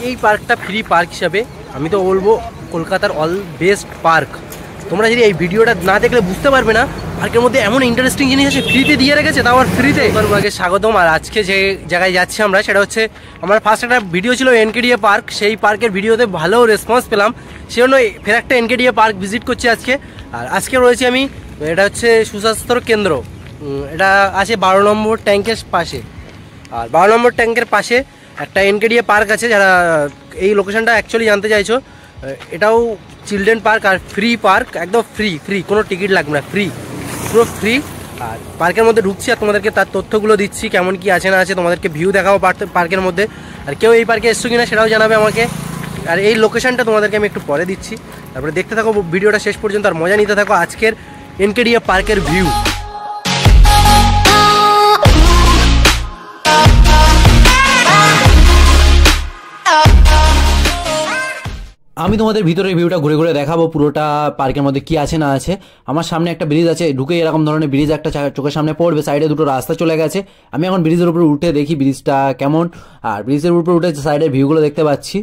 এই পার্কটা free park হিসাবে আমি তো বলবো কলকাতার অল বেস্ট পার্ক। তোমরা যদি এই ভিডিওটা না দেখলে বুঝতে পারবে না পার্কের মধ্যে এমন ইন্টারেস্টিং জিনিস আছে, ফ্রিতে দিয়ে রেখেছে, তাও আর ফ্রিতে। আগে স্বাগতম। আর আজকে যে জায়গায় যাচ্ছি আমরা সেটা হচ্ছে, আমার ফার্স্ট একটা ভিডিও ছিল এনকেডিএ পার্ক, সেই পার্কের ভিডিওতে ভালো রেসপন্স পেলাম, সেজন্য ফের একটা এনকেডিএ পার্ক ভিজিট করছি আজকে। আর আজকে রয়েছি আমি, এটা হচ্ছে সুস্বাস্থ্য কেন্দ্র, এটা আছে 12 নম্বর ট্যাঙ্কের পাশে। আর 12 নম্বর ট্যাঙ্কের পাশে একটা এনকেডিএ পার্ক আছে। যারা এই লোকেশনটা অ্যাকচুয়ালি জানতে চাইছো, এটাও চিলড্রেন পার্ক আর ফ্রি পার্ক, একদম ফ্রি, কোনো টিকিট লাগবে না, পুরো ফ্রি। আর পার্কের মধ্যে ঢুকছি আর তোমাদেরকে তার তথ্যগুলো দিচ্ছি, কেমন কি আছে না আছে, তোমাদেরকে ভিউ দেখাবো পার্কের মধ্যে। আর কেউ এই পার্কে এসছো কিনা সেটাও জানাবে আমাকে। আর এই লোকেশনটা তোমাদেরকে আমি একটু পরে দিচ্ছি, তারপরে দেখতে থাকো ভিডিওটা শেষ পর্যন্ত আর মজা নিতে থাকো আজকের এনকেডিএ পার্কের ভিউ। আমি তোমাদের ভিতরের ভিউটা ঘুরে ঘুরে দেখাবো, পুরোটা পার্কের মধ্যে কি আছে না আছে। আমার সামনে একটা ব্রিজ আছে, ঢুকে এরকম ধরনের ব্রিজ একটা চোখের সামনে পড়বে, সাইডে দুটো রাস্তা চলে গেছে। আমি এখন ব্রিজের উপরে উঠে দেখি ব্রিজটা কেমন। আর ব্রিজের উপরে উঠে সাইডের ভিউগুলো দেখতে পাচ্ছি।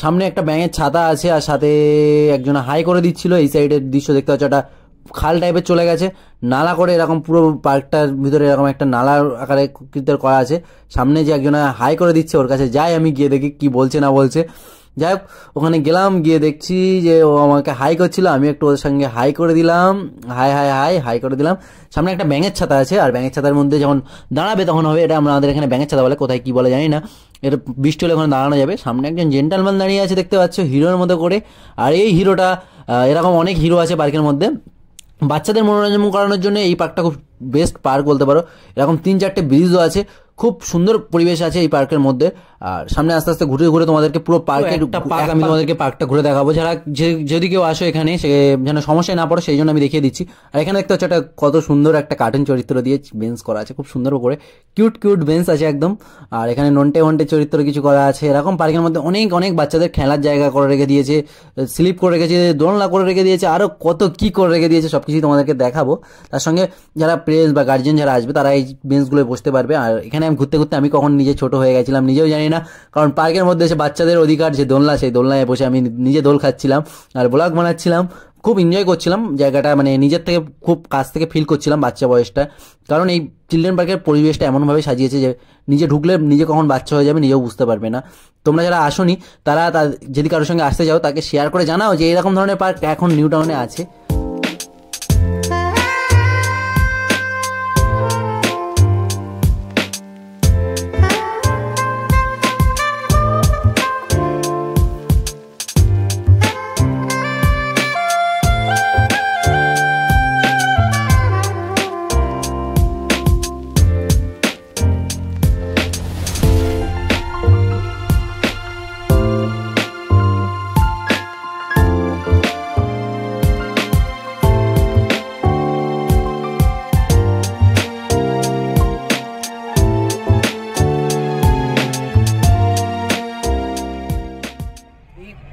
সামনে একটা ব্যাঙের ছাতা আছে, আর সাথে একজন হাই করে দিচ্ছিল। এই সাইডের দৃশ্য দেখতে পাচ্ছ, একটা খাল টাইপের চলে গেছে, নালা করে এরকম পুরো পার্কটার ভিতরে এরকম একটা নালার আকারে করা আছে। সামনে যে একজন হাই করে দিচ্ছে, ওর কাছে যাই আমি, গিয়ে দেখি কি বলছে না বলছে। যাই হোক, ওখানে গেলাম, গিয়ে দেখছি যে ও আমাকে হাই করছিল, আমি একটু ওর সঙ্গে হাই করে দিলাম, হাই করে দিলাম। সামনে একটা ব্যাঙের ছাতা আছে, আর ব্যাঙের ছাতার মধ্যে যখন দাঁড়াবে তখন হবে, এটা আমাদের এখানে ব্যাঙের ছাতা বলে, কোথায় কি বলে জানি না। এটা বৃষ্টি হলে ওখানে দাঁড়ানো যাবে। সামনে একজন জেন্টালম্যান দাঁড়িয়ে আছে দেখতে পাচ্ছ, হিরোর মতো করে। আর এই হিরোটা, এরকম অনেক হিরো আছে পার্কের মধ্যে। বাচ্চাদের মনোরঞ্জন করানোর জন্য এই পার্কটা খুব বেস্ট পার্ক বলতে পারো। এরকম 3-4টে ব্রিজও আছে, খুব সুন্দর পরিবেশ আছে এই পার্কের মধ্যে। আর সামনে আস্তে আস্তে ঘুরে ঘুরে তোমাদেরকে পুরো পার্কের পার্ক আমি তোমাদেরকে পার্কটা ঘুরে দেখাবো। যারা যদি কেউ আসো এখানে, সে যেন সমস্যায় না পড়ো সেই জন্য আমি দেখিয়ে দিচ্ছি। আর এখানে দেখতে হচ্ছে একটা কত সুন্দর একটা কার্টুন চরিত্র দিয়ে বেঞ্চ করা আছে, খুব সুন্দর করে কিউট বেঞ্চ আছে একদম। আর এখানে নন্টে চরিত্র কিছু করা আছে। এরকম পার্কের মধ্যে অনেক বাচ্চাদের খেলার জায়গা করে রেখে দিয়েছে, স্লিপ করে রেখেছে, দোলনা করে রেখে দিয়েছে, আরো কত কি করে রেখে দিয়েছে, সবকিছু তোমাদেরকে দেখাবো। তার সঙ্গে যারা প্রেস বা গার্জিয়ান যারা আসবে তারা এই বেঞ্চগুলোয় বসতে পারবে। আর এখানে আমি ঘুরতে আমি কখন নিজে ছোট হয়ে গেছিলাম নিজেও জানি না, কারণ পার্কের মধ্যে এসে বাচ্চাদের অধিকার যে দোলনা, সেই দোলনায় বসে আমি নিজে দোল খাচ্ছিলাম আর ব্লগ বানাচ্ছিলাম, খুব এনজয় করছিলাম জায়গাটা, মানে নিজের থেকে খুব কাছ থেকে ফিল করছিলাম বাচ্চা বয়সটা। কারণ এই চিলড্রেন পার্কের পরিবেশটা এমনভাবে সাজিয়েছে যে নিজে ঢুকলে নিজে কখন বাচ্চা হয়ে যাবে নিজেও বুঝতে পারবে না। তোমরা যারা আসোনি তারা যদি কারোর সঙ্গে আসতে যাও তাকে শেয়ার করে জানাও যে এরকম ধরনের পার্ক এখন নিউ টাউনে আছে।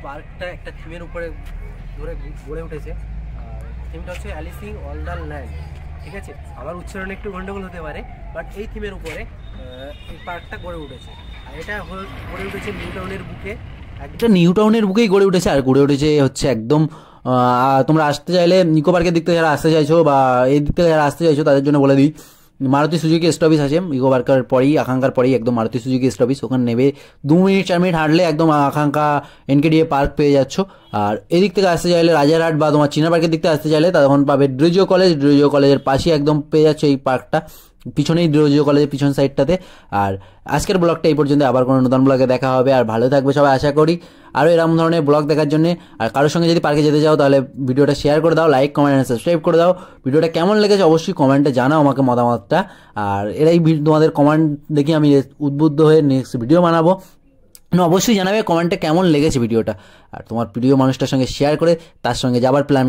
পার্কটা একটা থিমের উপরে ধরে গড়ে উঠেছে, আর থিমটা হচ্ছে অ্যালিসিং ওয়ান্ডারল্যান্ড। ঠিক আছে, আমার উচ্চারণে একটু গন্ডগোল হতে পারে, বাট এই থিমের উপরে এই পার্কটা গড়ে উঠেছে। আর এটা গড়ে উঠেছে নিউ টাউনের বুকে, একটা নিউ টাউনের বুকেই গড়ে উঠেছে। আর গড়ে উঠেছে হচ্ছে একদম, তোমরা আসতে চাইলে নিকো পার্কের দিক থেকে যারা আসতে চাইছো বা এই দিক থেকে যারা আসতে চাইছো তাদের জন্য বলে দিই, মারুতি সুজুকি স্টপিস আছে ইকো পার্কের পরেই, আকাঙ্ক্ষার পরেই একদম মারুতি সুজুকি স্টপিস, ওখানে নেবে 2-4 মিনিট হাঁটলে একদম আকাঙ্ক্ষা এনকেডিএ পার্ক পেয়ে যাচ্ছ। আর এদিক থেকে আসতে চাইলে রাজারহাট বা তোমার চীনা পার্কের দিক থেকে আসতে চাইলে তখন পাবে ড্রিজিও কলেজের পাশেই একদম পেয়ে যাচ্ছ এই পার্কটা, পিছনেই ড্রিজিও কলেজের পিছন সাইডটাতে। আর আজকের ব্লগটা এই পর্যন্ত, আবার কোনো নতুন ব্লগে দেখা হবে। আর ভালো থাকবে সবাই আশা করি। আরও এরকম ধরনের ব্লগ দেখার জন্য, আর কারোর সঙ্গে যদি পার্কে যেতে চাও তাহলে ভিডিওটা শেয়ার করে দাও, লাইক কমেন্ট আর সাবস্ক্রাইব করে দাও। ভিডিওটা কেমন লেগেছে অবশ্যই কমেন্টে জানাও আমাকে মতামতটা। আর এরাই তোমাদের কমেন্ট দেখি আমি উদ্বুদ্ধ হয়ে নেক্সট ভিডিও বানাবো। অবশ্যই জানাবে কমেন্টে কেমন লেগেছে ভিডিওটা, আর তোমার প্রিয় মানুষটার সঙ্গে শেয়ার করে তার সঙ্গে যাবার প্ল্যান